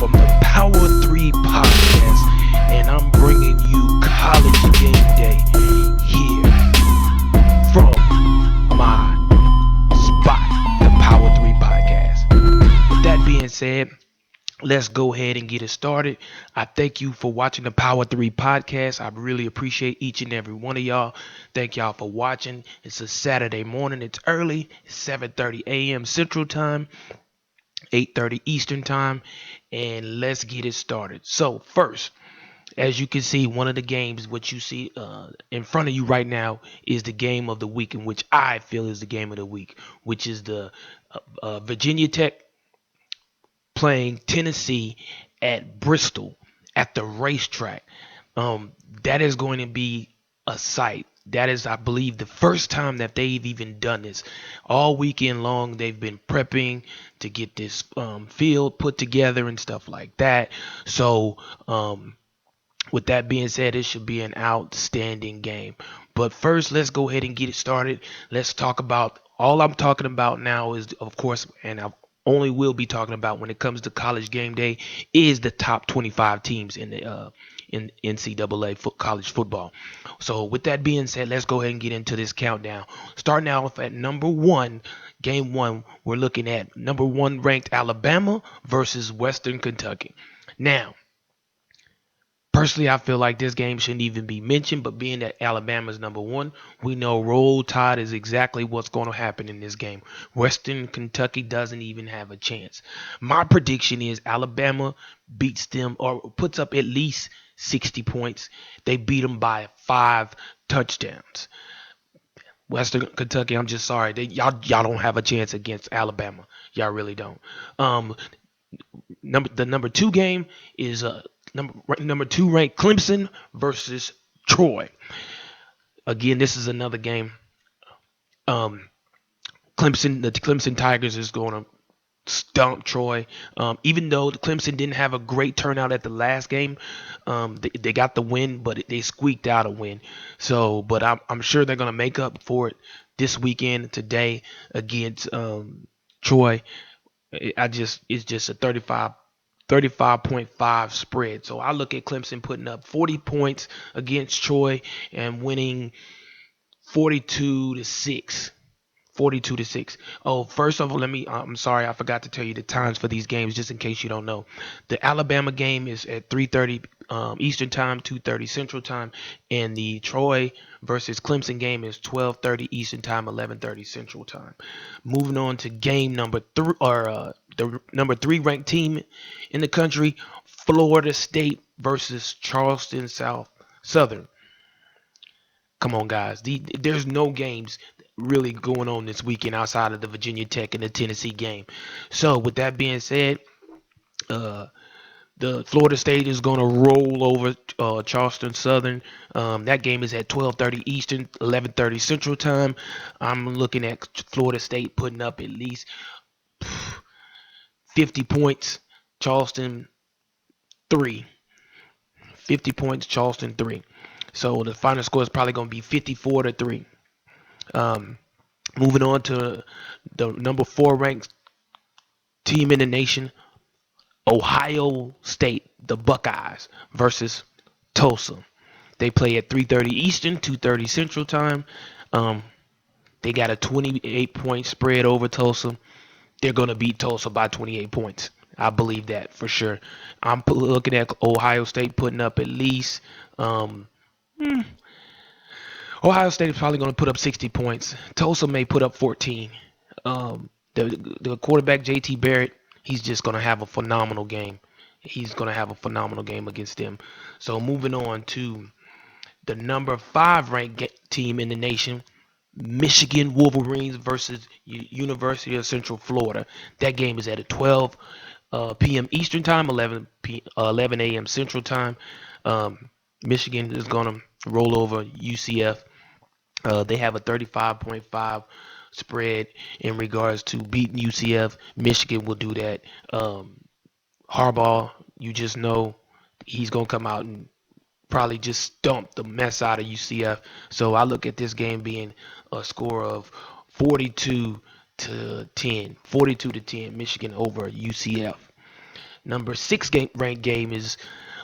from the Power 3 podcast, and I'm bringing you College Game Day here from my spot, the Power 3 podcast. With that being said, let's go ahead and get it started. I thank you for watching the Power 3 podcast. I really appreciate each and every one of y'all. Thank y'all for watching. It's a Saturday morning. It's early. It's 7:30 a.m. Central Time, 8:30 Eastern Time, and let's get it started. So first, as you can see, one of the games, what you see in front of you right now, is the game of the week, in which I feel is the game of the week, which is the Virginia Tech playing Tennessee at Bristol at the racetrack. That is going to be a sight. That is, I believe, the first time that they've even done this. All weekend long, they've been prepping to get this field put together and stuff like that. So, with that being said, it should be an outstanding game. But first, let's go ahead and get it started. Let's talk about, all I'm talking about now is, of course, and I only will be talking about when it comes to College Game Day, is the top 25 teams in the in NCAA college football. So with that being said, let's go ahead and get into this countdown. Starting off at number one, game one, we're looking at number one ranked Alabama versus Western Kentucky. Now, personally, I feel like this game shouldn't even be mentioned, but being that Alabama's number one, we know Roll Tide is exactly what's going to happen in this game. Western Kentucky doesn't even have a chance. My prediction is Alabama beats them or puts up at least 60 points. They beat them by 5 touchdowns. Western Kentucky, I'm just sorry. Y'all don't have a chance against Alabama. Y'all really don't. The number two game is number two ranked Clemson versus Troy. Again, this is another game. The Clemson Tigers is going to stomp Troy. Even though the Clemson didn't have a great turnout at the last game, they got the win, but they squeaked out a win. So, but I'm sure they're going to make up for it this weekend today against Troy. It's just a 35.5 spread. So I look at Clemson putting up 40 points against Troy and winning 42-6. 42-6. Oh, first of all, I'm sorry, I forgot to tell you the times for these games, just in case you don't know. The Alabama game is at 3:30 Eastern Time, 2:30 Central Time, and the Troy versus Clemson game is 12:30 Eastern Time, 11:30 Central Time. Moving on to game number three, or the number three ranked team in the country, Florida State versus Charleston Southern. Come on, guys. There's no games really going on this weekend outside of the Virginia Tech and the Tennessee game. So, with that being said, the Florida State is going to roll over Charleston Southern. That game is at 12:30 Eastern, 11:30 Central Time. I'm looking at Florida State putting up at least 50 points. Charleston 3. 50 points, Charleston 3. So the final score is probably going to be 54-3. Moving on to the number 4 ranked team in the nation, Ohio State, the Buckeyes versus Tulsa. They play at 3:30 Eastern, 2:30 Central Time. They got a 28-point spread over Tulsa. They're going to beat Tulsa by 28 points. I believe that for sure. I'm looking at Ohio State putting up at least Ohio State is probably going to put up 60 points. Tulsa may put up 14. The quarterback, JT Barrett, he's just going to have a phenomenal game. He's going to have a phenomenal game against them. So moving on to the number 5 ranked team in the nation, Michigan Wolverines versus University of Central Florida. That game is at 12 p.m. Eastern Time, 11 a.m. Central Time. Michigan is going to roll over UCF. They have a 35.5 spread in regards to beating UCF. Michigan will do that. Harbaugh, you just know he's going to come out and probably just stump the mess out of UCF. So I look at this game being a score of 42-10. 42-10, Michigan over UCF. Number six ranked game is,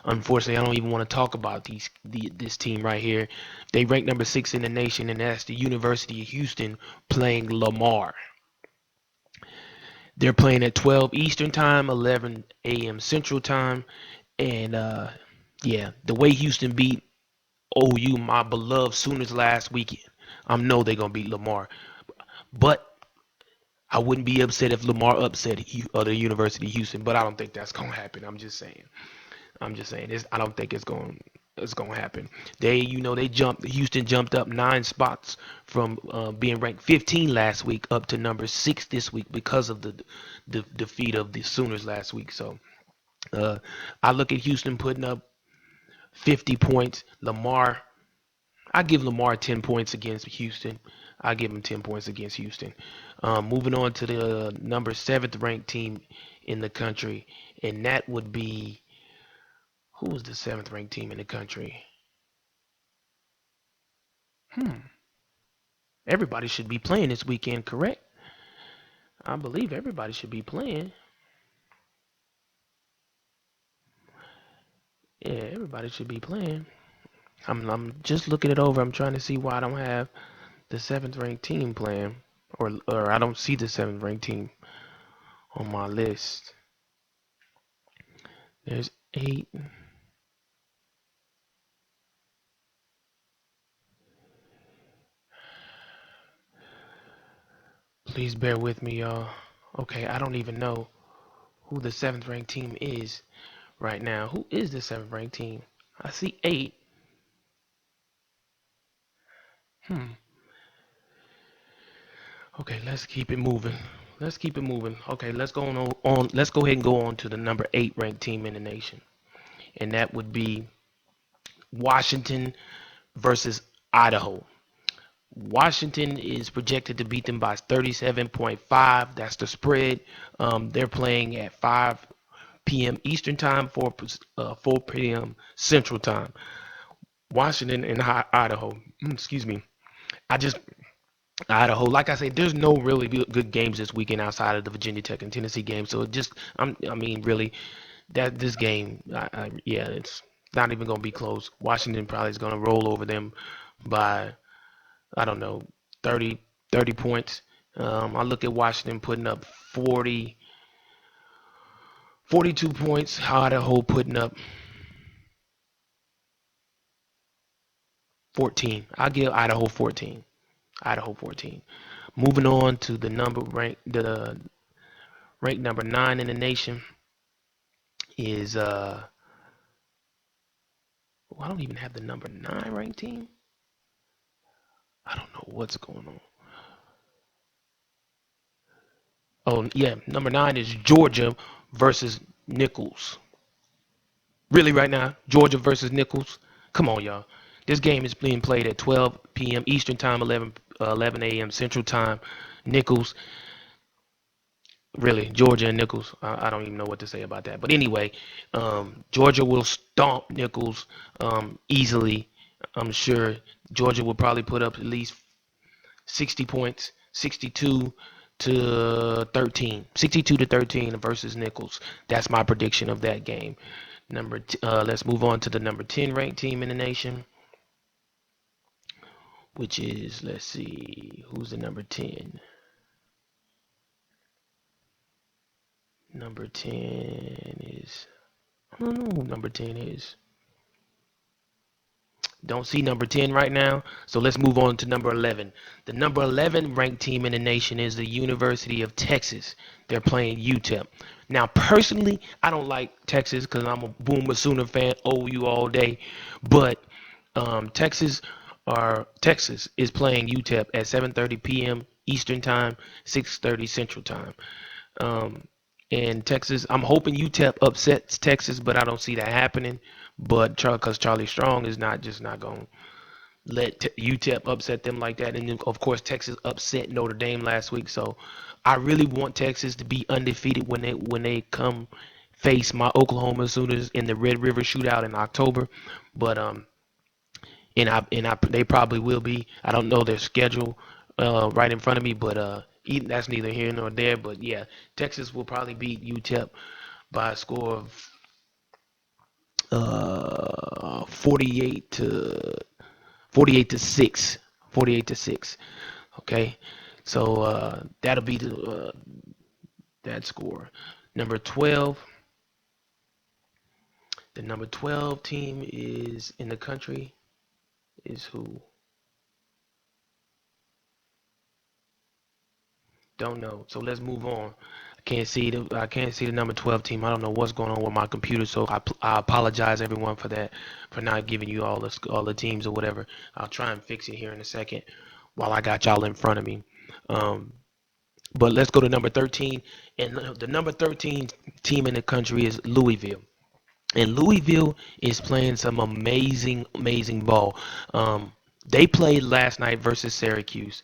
unfortunately, I don't even want to talk about this team right here. They rank number 6 in the nation, and that's the University of Houston playing Lamar. They're playing at 12 Eastern time, 11 a.m. Central time, and yeah, the way Houston beat OU, my beloved Sooners last weekend, I know they're gonna beat Lamar, but I wouldn't be upset if Lamar upset the University of Houston, but I don't think that's gonna happen. I'm just saying. I don't think it's gonna happen. They jumped. Houston jumped up 9 spots from being ranked 15 last week up to number 6 this week because of the defeat of the Sooners last week. So uh, I look at Houston putting up 50 points. I give Lamar 10 points against Houston. I give him 10 points against Houston. Moving on to the number 7th ranked team in the country, and that would be, who was the 7th ranked team in the country? Everybody should be playing this weekend, correct? I believe everybody should be playing. Yeah, everybody should be playing. I'm just looking it over. I'm trying to see why I don't have the 7th ranked team playing, or I don't see the 7th ranked team on my list. There's 8. Please bear with me, y'all. Okay, I don't even know who the 7th ranked team is right now. Who is the 7th ranked team? I see 8. Hmm. Okay, let's keep it moving. Let's keep it moving. Okay, let's go on. Let's go ahead and go on to the number 8 ranked team in the nation, and that would be Washington versus Idaho. Washington is projected to beat them by 37.5. That's the spread. They're playing at 5 p.m. Eastern time, 4 p.m. Central time. Washington and Idaho. Excuse me. I just Idaho. Like I said, there's no really good games this weekend outside of the Virginia Tech and Tennessee game. So I mean, really, that this game, yeah, it's not even gonna be close. Washington probably is gonna roll over them by, I don't know, 30, 30 points. I look at Washington putting up 42 points. Idaho putting up 14. I'll give Idaho 14. Idaho 14. Moving on to the rank number 9 in the nation is I don't even have the number 9 ranked team. I don't know what's going on. Oh yeah, number 9 is Georgia versus Nicholls. Really, right now, Georgia versus Nicholls. Come on, y'all. This game is being played at 12 p.m. Eastern time, 11 a.m. Central time. Nicholls, really, Georgia and Nicholls. I don't even know what to say about that. But anyway, Georgia will stomp Nicholls easily. I'm sure Georgia will probably put up at least 60 points, 62 to 13 versus Nicholls. That's my prediction of that game. Let's move on to the number 10 ranked team in the nation, which is, let's see, who's the number 10? Number 10 is, I don't know who number 10 is. Don't see number 10 right now. So let's move on to number 11. The number 11 ranked team in the nation is the University of Texas. They're playing UTEP. Now, personally, I don't like Texas because I'm a Boomer Sooner fan, OU all day. But Texas is playing UTEP at 7:30 p.m. Eastern time, 6:30 Central time. And Texas, I'm hoping UTEP upsets Texas, but I don't see that happening. But because Charlie Strong is not going to let UTEP upset them like that. And then, of course, Texas upset Notre Dame last week. So I really want Texas to be undefeated when they come face my Oklahoma Sooners in the Red River Shootout in October. But they probably will be. I don't know their schedule right in front of me, but that's neither here nor there. But yeah, Texas will probably beat UTEP by a score of 48 to 6. 48 to 6. Okay, so that'll be that score. Number 12. The number 12 team is in the country is who? Don't know. So let's move on. I can't see the number 12 team. I don't know what's going on with my computer, so I apologize everyone for that, for not giving you all the teams or whatever. I'll try and fix it here in a second while I got y'all in front of me. Um, but let's go to number 13, and the number 13 team in the country is Louisville. And Louisville is playing some amazing ball. They played last night versus Syracuse.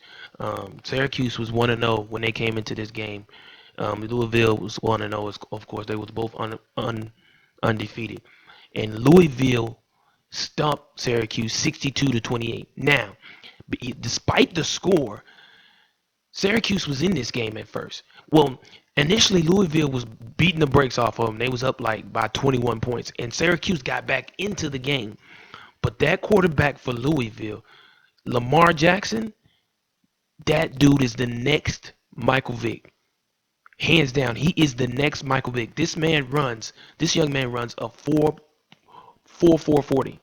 Syracuse was 1-0 when they came into this game. Louisville was 1-0. Of course, they was both undefeated. And Louisville stumped Syracuse 62-28. Now, despite the score, Syracuse was in this game at first. Well, initially Louisville was beating the brakes off of them. They was up like by 21 points, and Syracuse got back into the game. But that quarterback for Louisville, Lamar Jackson, that dude is the next Michael Vick. Hands down, he is the next Michael Vick. This young man runs a 4.40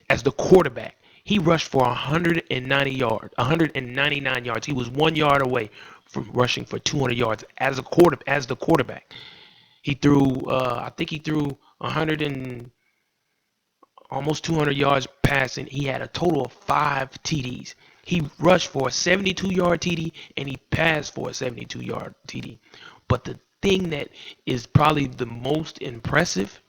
as the quarterback. He rushed for 199 yards. He was 1 yard away from rushing for 200 yards as the quarterback. He threw, I think he threw 100 and almost 200 yards passing. He had a total of 5 TDs. He rushed for a 72-yard TD and he passed for a 72-yard TD. But the thing that is probably the most impressive,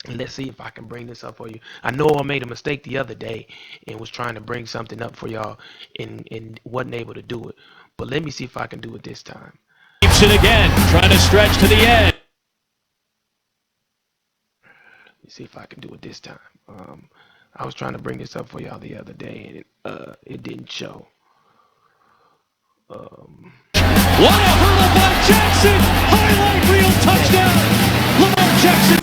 let's see if I can bring this up for you. I know I made a mistake the other day and was trying to bring something up for y'all and wasn't able to do it. But let me see if I can do it this time. Keeps it again, trying to stretch to the end. Let me see if I can do it this time. I was trying to bring this up for y'all the other day and it didn't show. What a hurdle by Jackson! Highlight reel touchdown! Lamar Jackson.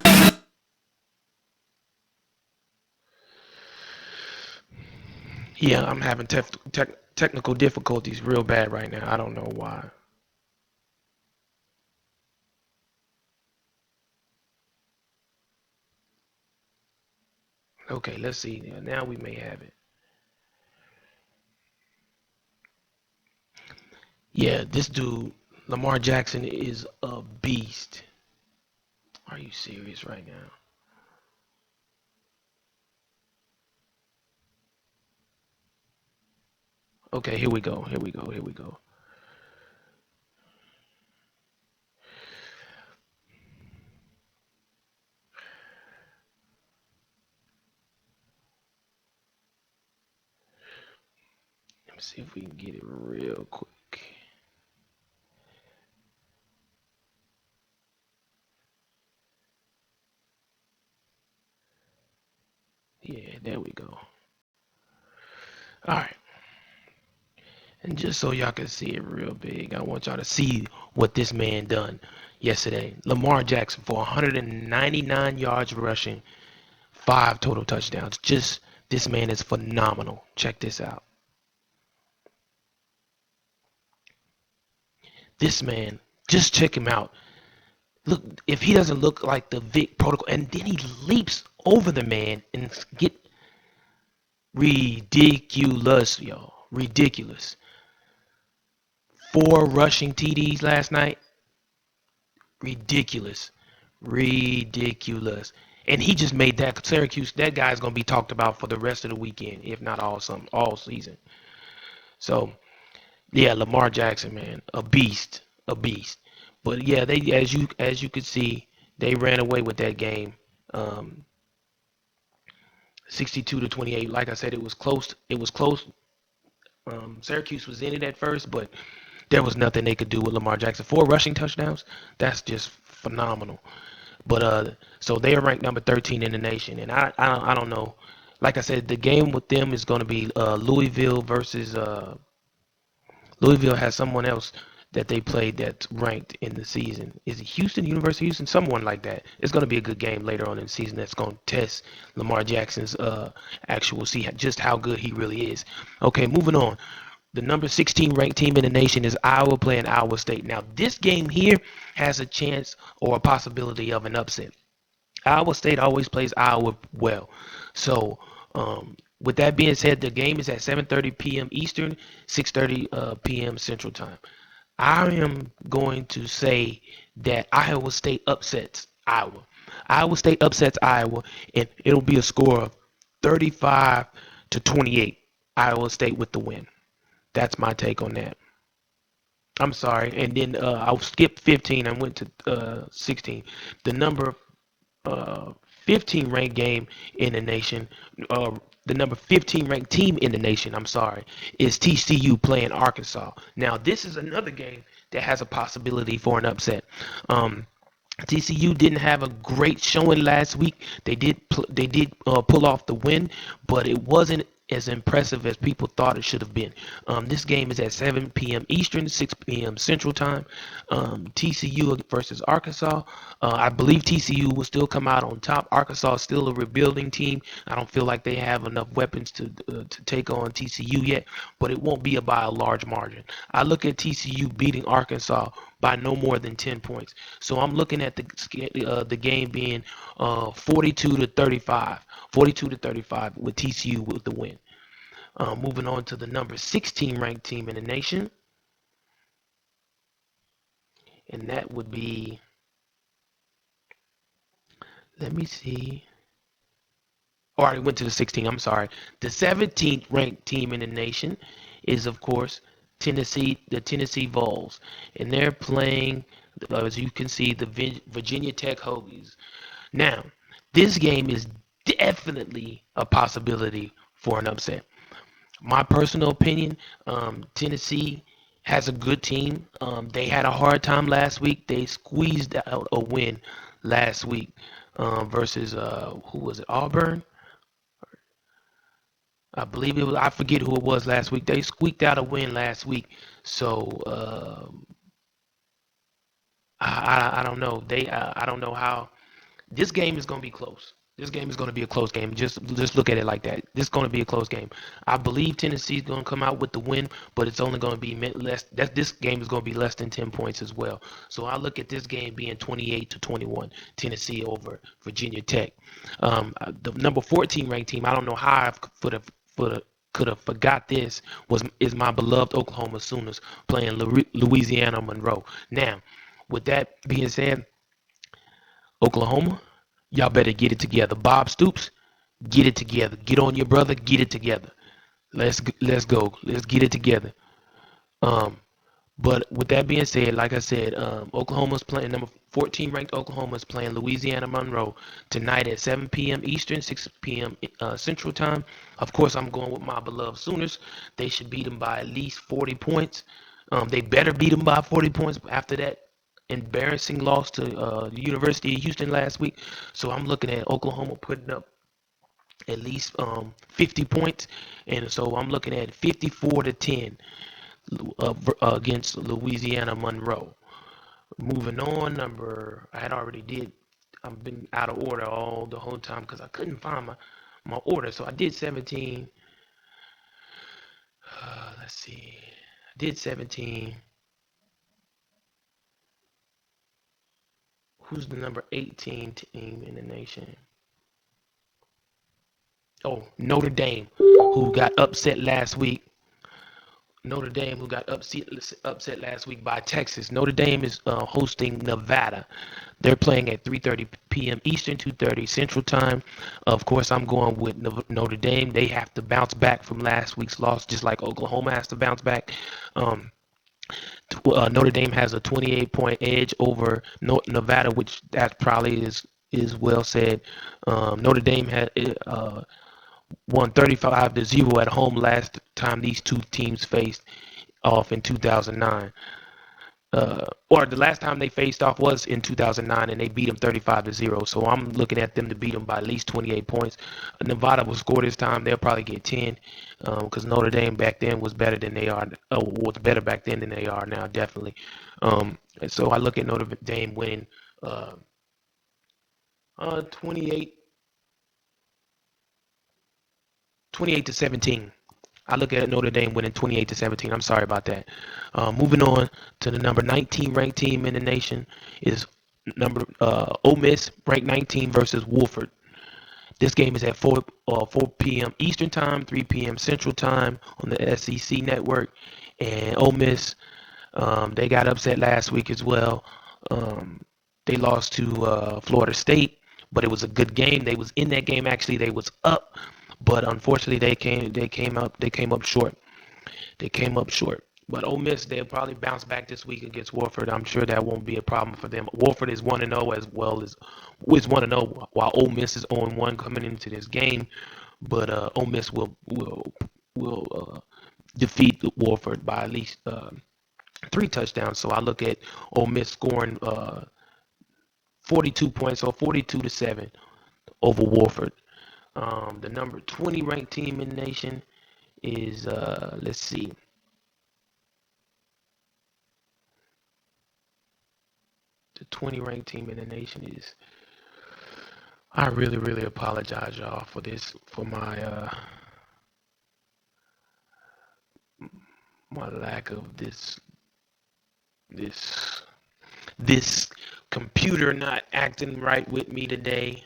Yeah, I'm having technical difficulties real bad right now. I don't know why. Okay, let's see. Now we may have it. Yeah, this dude, Lamar Jackson, is a beast. Are you serious right now? Okay, here we go. Here we go. Here we go. Let me see if we can get it real quick. Yeah, there we go. All right. And just so y'all can see it real big, I want y'all to see what this man done yesterday. Lamar Jackson for 199 yards rushing, 5 total touchdowns. Just this man is phenomenal. Check this out. This man, just check him out. Look, if he doesn't look like the Vic protocol, and then he leaps over the man and get ridiculous, y'all. Ridiculous. 4 rushing TDs last night. Ridiculous. Ridiculous. And he just made that Syracuse, that guy's going to be talked about for the rest of the weekend, if not all season. So, yeah, Lamar Jackson, man, a beast. But yeah, they as you could see, they ran away with that game. 62-28. Like I said, it was close. Syracuse was in it at first, but there was nothing they could do with Lamar Jackson. 4 rushing touchdowns. That's just phenomenal. But so they are ranked number 13 in the nation, and I don't know. Like I said, the game with them is going to be Louisville versus Louisville has someone else that they played that's ranked in the season. Is it Houston, University of Houston? Someone like that. It's going to be a good game later on in the season that's going to test Lamar Jackson's see just how good he really is. Okay, moving on. The number 16 ranked team in the nation is Iowa playing Iowa State. Now, this game here has a chance or a possibility of an upset. Iowa State always plays Iowa well. So, with that being said, the game is at 7:30 p.m. Eastern, 6:30 p.m. Central Time. I am going to say that Iowa State upsets Iowa. Iowa State upsets Iowa, and it'll be a score of 35-28. Iowa State with the win. That's my take on that. I'm sorry, and then I'll skip 15. I went to 16. The number 15 ranked game in the nation, the number 15 ranked team in the nation, I'm sorry, is TCU playing Arkansas. Now, this is another game that has a possibility for an upset. TCU didn't have a great showing last week. They did pull off the win, but it wasn't as impressive as people thought it should have been. This game is at 7 p.m. Eastern, 6 p.m. Central Time. TCU versus Arkansas. I believe TCU will still come out on top. Arkansas is still a rebuilding team. I don't feel like they have enough weapons to take on TCU yet, but it won't be by a large margin. I look at TCU beating Arkansas by no more than 10 points. So I'm looking at the game being 42-35. 42-35 with TCU with the win. Moving on to the number 16 ranked team in the nation. And that would be, let me see. Oh, I already went to the 16. I'm sorry. The 17th ranked team in the nation is, of course, the Tennessee Vols. And they're playing, as you can see, the Virginia Tech Hokies. Now, this game is definitely a possibility for an upset. My personal opinion, Tennessee has a good team. They had a hard time last week. They squeezed out a win last week versus who was it? Auburn. I believe it was. I forget who it was last week. They squeaked out a win last week. So I don't know. I don't know how. This game is going to be close. This game is going to be a close game. Just look at it like that. This is going to be a close game. I believe Tennessee is going to come out with the win, but it's only going to be less. This game is going to be less than 10 points as well. So I look at this game being 28-21, Tennessee over Virginia Tech. The number 14 ranked team. I don't know how I could have forgot this is my beloved Oklahoma Sooners playing Louisiana Monroe. Now, with that being said, Oklahoma, y'all better get it together. Bob Stoops, get it together. Get on your brother, get it together. Let's go. Let's get it together. But with that being said, like I said, Oklahoma's playing number 14 ranked Oklahoma's playing Louisiana Monroe tonight at 7 p.m. Eastern, 6 p.m. Central Time. Of course, I'm going with my beloved Sooners. They should beat them by at least 40 points. They better beat them by 40 points after that embarrassing loss to the University of Houston last week. So I'm looking at Oklahoma putting up at least 50 points, and so I'm looking at 54-10 against Louisiana Monroe. Moving on, I've been out of order the whole time because I couldn't find my order. So I did 17. Let's see. I did 17. Who's the number 18 team in the nation? Oh, Notre Dame, who got upset last week. Notre Dame, who got upset last week by Texas. Notre Dame is hosting Nevada. They're playing at 3:30 p.m. Eastern, 2:30 Central Time. Of course, I'm going with Notre Dame. They have to bounce back from last week's loss, just like Oklahoma has to bounce back. Notre Dame has a 28-point edge over Nevada, which that probably is well said. Notre Dame had won 35-0 at home last time these two teams faced off in 2009. or the last time they faced off was in 2009, and they beat them 35-0. So I'm looking at them to beat them by at least 28 points. Nevada will score this time. They'll probably get 10 because Notre Dame back then was better than they are. Was better back then than they are now, definitely. And so I look at Notre Dame winning 28 to 17. I look at Notre Dame winning 28 to 17. I'm sorry about that. Moving on to the number 19 ranked team in the nation is Ole Miss, ranked 19 versus Wofford. This game is at 4 p.m. Eastern Time, 3 p.m. Central Time on the SEC Network. And Ole Miss, they got upset last week as well. They lost to Florida State, but it was a good game. They was in that game actually. They was up, but unfortunately they came up short. They came up short. But Ole Miss, they'll probably bounce back this week against Wofford. I'm sure that won't be a problem for them. Wofford is 1-0 as well as is 1-0, while Ole Miss is 0-1 coming into this game. But Ole Miss will defeat Wofford by at least 3 touchdowns. So I look at Ole Miss scoring 42 points, so 42 to 7 over Wofford. The number 20 ranked team in the nation is let's see. The 20 ranked team in the nation is. I really apologize, y'all, for this, for my lack of this computer not acting right with me today.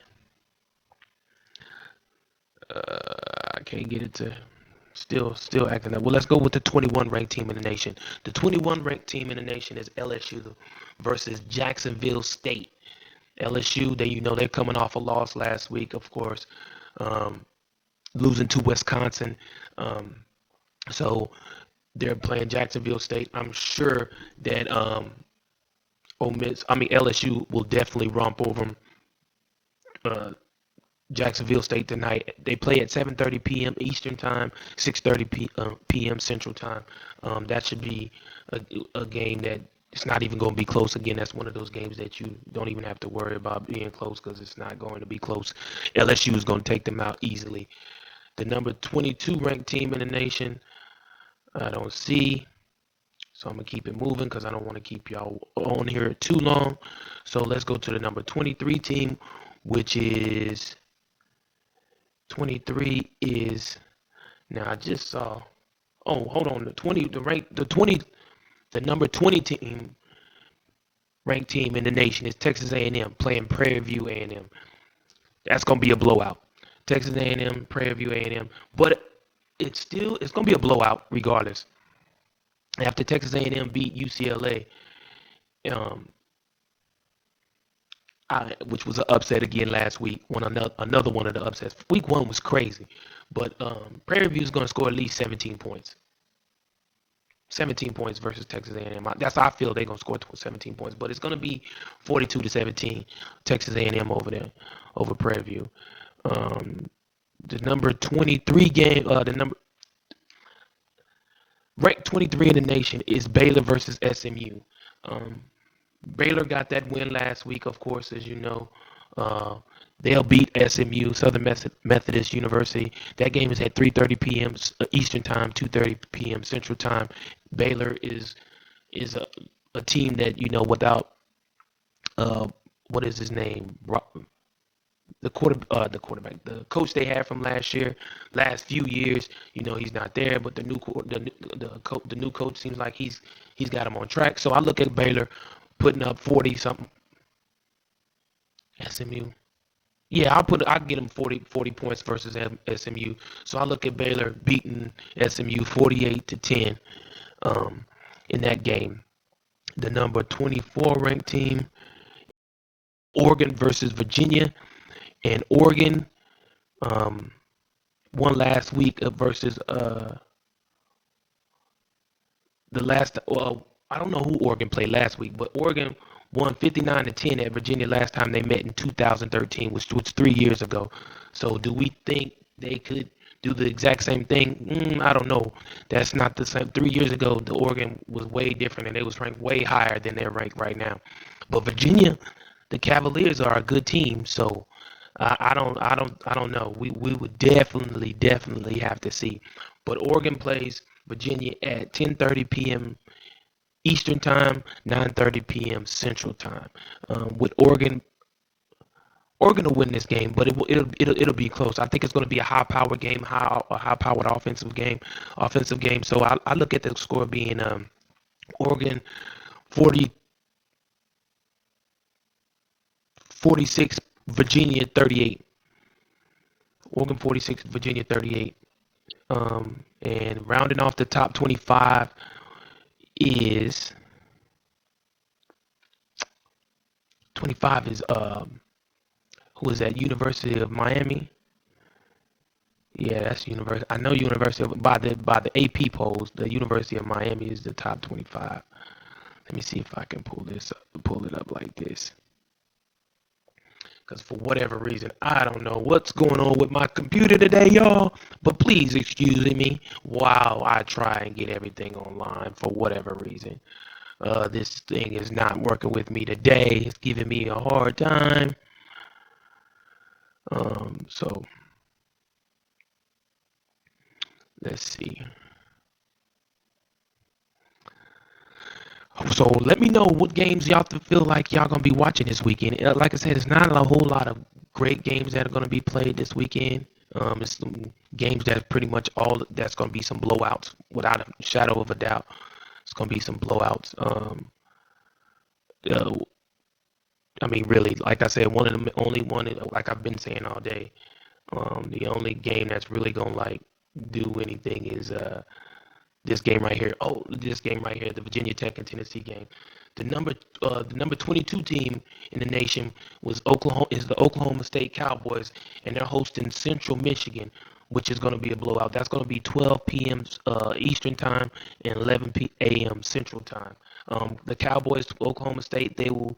I can't get it to still acting up. Well, let's go with the 21 ranked team in the nation. The 21 ranked team in the nation is LSU versus Jacksonville State. LSU, they're coming off a loss last week, of course, losing to Wisconsin. So they're playing Jacksonville State. I'm sure that LSU will definitely romp over them. Jacksonville State tonight. They play at 7:30 p.m. Eastern Time, 6:30 p.m. Central Time. That should be a game that it's not even going to be close. Again, that's one of those games that you don't even have to worry about being close because it's not going to be close. LSU is going to take them out easily. The number 22 ranked team in the nation, I don't see. So I'm going to keep it moving because I don't want to keep y'all on here too long. So let's go to the number 23 team, which is 23 is, now I just saw, oh, hold on, the number 20 team, ranked team in the nation is Texas A&M playing Prairie View A&M. That's going to be a blowout. Texas A&M, Prairie View A&M, but it's going to be a blowout regardless. After Texas A&M beat UCLA, which was an upset again last week. Another one of the upsets. Week 1 was crazy, but Prairie View is going to score at least 17 points. 17 points versus Texas A&M. That's how I feel they're going to score 17 points, but it's going to be 42 to 17. Texas A&M over there, over Prairie View. The number 23 game, ranked 23 in the nation is Baylor versus SMU. Baylor got that win last week, of course, as you know. They'll beat SMU, Southern Methodist University. That game is at 3:30 p.m. Eastern Time, 2:30 p.m. Central Time. Baylor is a team that, without what is his name? The quarterback, the coach they had from last few years, he's not there. But the new coach seems like he's got him on track. So I look at Baylor putting up 40 something. SMU. Yeah, I'll get them 40 points versus SMU. So I look at Baylor beating SMU 48 to 10 in that game. The number 24 ranked team, Oregon versus Virginia, and Oregon won last week versus I don't know who Oregon played last week, but Oregon won 59 to 10 at Virginia last time they met in 2013, which was 3 years ago. So do we think they could do the exact same thing? I don't know. That's not the same. 3 years ago, the Oregon was way different, and they was ranked way higher than they're ranked right now. But Virginia, the Cavaliers are a good team, so I don't know. We would definitely have to see. But Oregon plays Virginia at 10:30 p.m. Eastern Time, 9:30 p.m. Central Time. With Oregon will win this game, but it'll be close. I think it's going to be a high-powered game, high-powered offensive game. So I look at the score being Oregon 40, 46, Virginia 38. Oregon 46, Virginia 38. And rounding off the top 25 is 25 is who is that? University of Miami. Yeah, that's University. I know University of by the AP polls, the University of Miami is the top 25. Let me see if I can pull it up like this. Because for whatever reason, I don't know what's going on with my computer today, y'all. But please excuse me while I try and get everything online for whatever reason. This thing is not working with me today. It's giving me a hard time. So let's see. So let me know what games y'all feel like y'all gonna be watching this weekend. Like I said, it's not a whole lot of great games that are gonna be played this weekend. It's some games that pretty much all that's gonna be some blowouts without a shadow of a doubt. It's gonna be some blowouts. I mean, really, like I said, one of the only one, like I've been saying all day, the only game that's really gonna like do anything is this game right here. Oh, this game right here, the Virginia Tech and Tennessee game. The number 22 team in the nation is the Oklahoma State Cowboys, and they're hosting Central Michigan, which is going to be a blowout. That's going to be 12 p.m. Eastern time and 11 a.m. Central time. The Cowboys, Oklahoma State, they will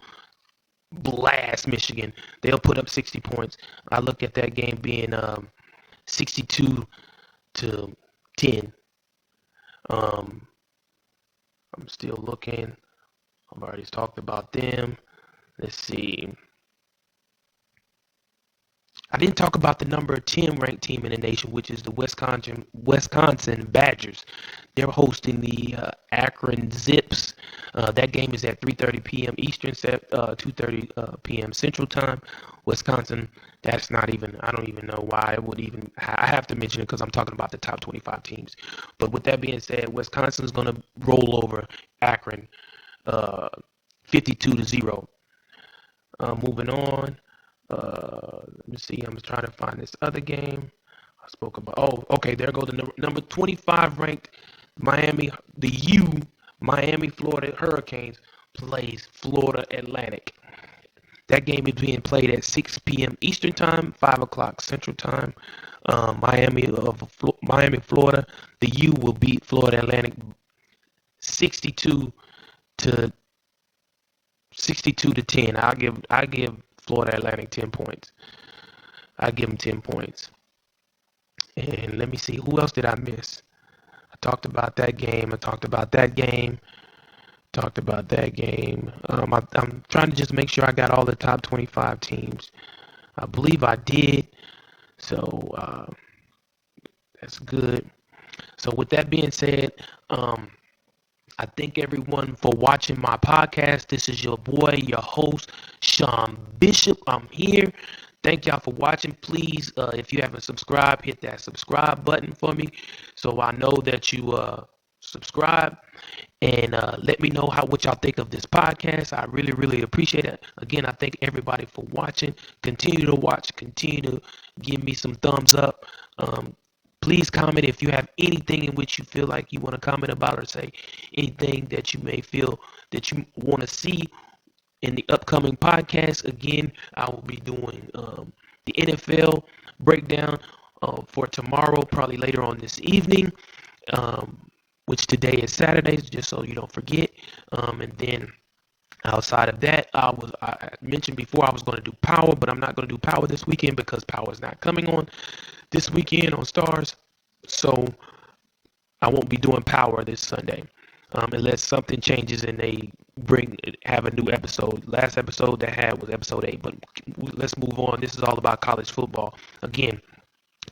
blast Michigan. They'll put up 60 points. I look at that game being 62 to 10. I'm still looking. I've already talked about them. Let's see. I didn't talk about the number 10 ranked team in the nation, which is the Wisconsin Badgers. They're hosting the Akron Zips. That game is at 3:30 p.m. Eastern, 2:30 p.m. Central Time. Wisconsin, that's not even, I don't even know why I have to mention it because I'm talking about the top 25 teams. But with that being said, Wisconsin's going to roll over Akron 52-0. Moving on. Let me see. I'm trying to find this other game I spoke about. Oh, okay. There goes the number 25 ranked Miami Florida Hurricanes plays Florida Atlantic. That game is being played at 6 p.m. Eastern Time, 5 o'clock Central Time. Miami, Florida. The U will beat Florida Atlantic 62 to 10. I give Florida Atlantic 10 points. I give them 10 points. And let me see, who else did I miss? I talked about that game. I'm trying to just make sure I got all the top 25 teams. I believe I did. So that's good. So with that being said, I thank everyone for watching my podcast. This is your boy, your host, Sean Bishop. I'm here. Thank y'all for watching. Please, if you haven't subscribed, hit that subscribe button for me so I know that you subscribe. And let me know what y'all think of this podcast. I really appreciate it. Again, I thank everybody for watching. Continue to watch. Continue to give me some thumbs up. Please comment if you have anything in which you feel like you want to comment about or say anything that you may feel that you want to see in the upcoming podcast. Again, I will be doing the NFL breakdown for tomorrow, probably later on this evening, which today is Saturday, just so you don't forget. And then outside of that, I mentioned before I was going to do Power, but I'm not going to do Power this weekend because Power is not coming on this weekend on Stars, so I won't be doing Power this Sunday. Unless something changes and they have a new episode. Last episode they had was episode 8, but let's move on. This is all about college football. Again,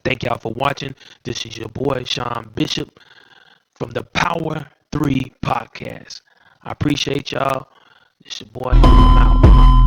thank y'all for watching. This is your boy Sean Bishop from the Power 3 Podcast. I appreciate y'all. This your boy. I'm out.